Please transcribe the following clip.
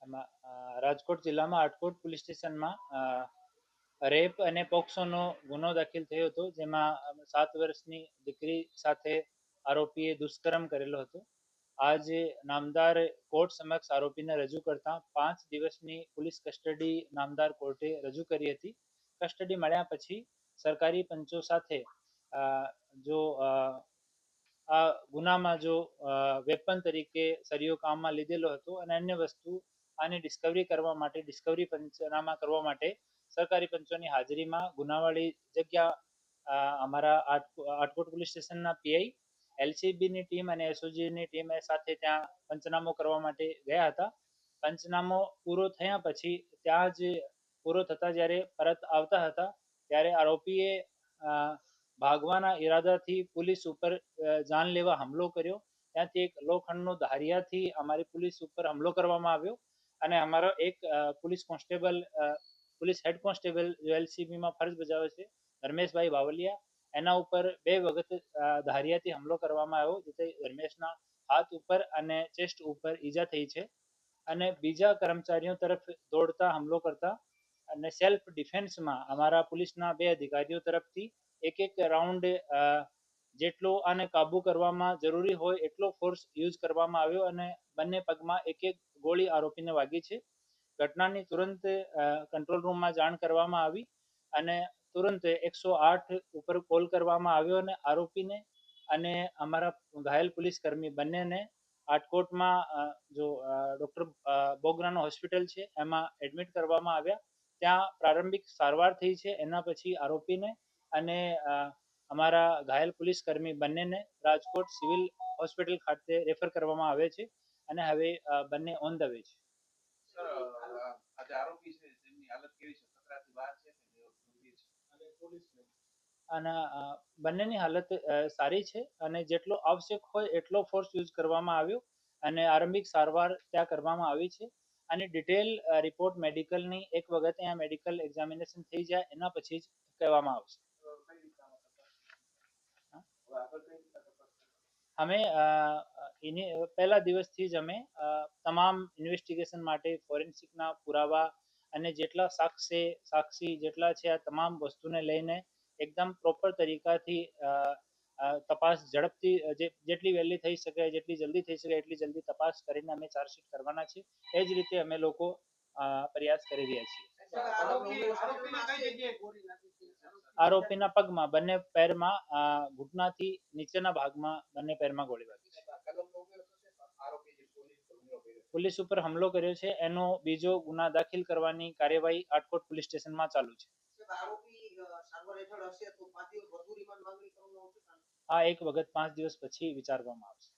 રાજકોટ જિલ્લામાં આટકોટ પોલીસ સ્ટેશનમાં રેપ અને પોક્સોનો ગુનો દાખલ થયો હતો, જેમાં 7 વર્ષની દીકરી સાથે આરોપીએ દુષ્કર્મ કરેલો હતો. આજે નામદાર કોર્ટ સમક્ષ આરોપીને રજૂ કરતા 5 દિવસની પોલીસ કસ્ટડી નામદાર કોર્ટે રજૂ કરી હતી. કસ્ટડી મળ્યા પછી સરકારી પંચો સાથે જો આ ગુનામાં જો વેપન તરીકે સરિયો કામમાં લીધેલો હતો અને અન્ય વસ્તુ આની ડિસ્કવરી કરવા માટે ડિસ્કવરી પંચનામા કરવા માટે સરકારી પંચોની હાજરીમાં ગુનાવાળી જગ્યા અમારા આટકોટ પોલીસ સ્ટેશનના પીઆઈ, એલસીબીની ટીમ અને એસઓજીની ટીમ સાથે ત્યાં પંચનામો કરવા માટે ગયા હતા. પંચનામો પૂરો થયા પછી ત્યાં જ પૂરો થતા જ્યારે પરત આવતા હતા ત્યારે આરોપીએ ભાગવાના ઈરાદાથી પોલીસ ઉપર જાનલેવા હુમલો કર્યો. ત્યાંથી એક લોખંડનો ધારિયાથી અમારી પોલીસ ઉપર હુમલો કરવામાં આવ્યો અને અમારો એક police constable, police head constable જો એલસીબીમાં ફરજ બજાવે છે, ધર્મેશભાઈ બાવલિયા, એના ઉપર 2 વખત ધારિયાથી હુમલો કરવામાં આવ્યો, જેથી ધર્મેશના હાથ ઉપર અને ચેસ્ટ ઉપર ઈજા થઈ છે. અને બીજા કર્મચારીઓ તરફ દોડતા હુમલો કરતા અને સેલ્ફ ડિફેન્સમાં અમારા પોલીસના 2 અધિકારીઓ તરફથી એક રાઉન્ડ જેટલો આને કાબુ કરવામાં જરૂરી હોય એટલો ફોર્સ યુઝ કરવામાં આવ્યો અને બંને પગમાં એક ગોળી આરોપીને વાગી છે. ઘટનાની તુરંત કંટ્રોલ રૂમમાં જાણ કરવામાં આવી અને તુરંત 108 ઉપર કોલ કરવામાં આવ્યો અને આરોપીને અને અમારા ઘાયલ પોલીસ કર્મી બંનેને આટકોટમાં જો ડોક્ટર બોગરાનો હોસ્પિટલ છે એમાં એડમિટ કરવામાં આવ્યા. ત્યાં પ્રારંભિક સારવાર થઈ છે. એના પછી આરોપીને અને અમારા ઘાયલ પોલીસ કર્મી બંનેને રાજકોટ સિવિલ હોસ્પિટલ ખાતે રેફર કરવામાં આવે છે અને હવે બંને ઓન ધ વે છે. અને બંનેની હાલત સારી છે અને જેટલો આવશ્યક હોય એટલો ફોર્સ યુઝ કરવામાં આવ્યો અને આરંભિક સારવાર ત્યાં કરવામાં આવી છે અને ડિટેલ રિપોર્ટ મેડિકલની એક વખત અહીંયા મેડિકલ એક્ઝામિનેશન થઈ જાય એના પછી જ કહેવામાં આવશે. અમે પહેલા દિવસથી જ અમે તમામ ઇન્વેસ્ટિગેશન માટે ફોરેન્સિકના પુરાવા અને જેટલા સાક્ષી જેટલા છે આ તમામ વસ્તુને લઈને એકદમ પ્રોપર તરીકાથી તપાસ ઝડપથી જેટલી વહેલી થઈ શકે, જેટલી જલ્દી થઈ શકે એટલી જલ્દી તપાસ કરીને અમે ચાર્જશીટ કરવાના છે. એ જ રીતે અમે લોકો પ્રયાસ કરી રહ્યા છીએ. આરોપીના પગમાં, બંને પેરમાં, ઘૂંટણાથી નીચેના ભાગમાં બંને પેરમાં ગોળી વાગી છે. પોલીસ ઉપર હુમલો કર્યો છે એનો બીજો ગુના દાખલ કરવાની કાર્યવાહી આટકોટ પોલીસ સ્ટેશનમાં ચાલુ છે. આ એક વખત 5 દિવસ પછી વિચારવામાં આવશે.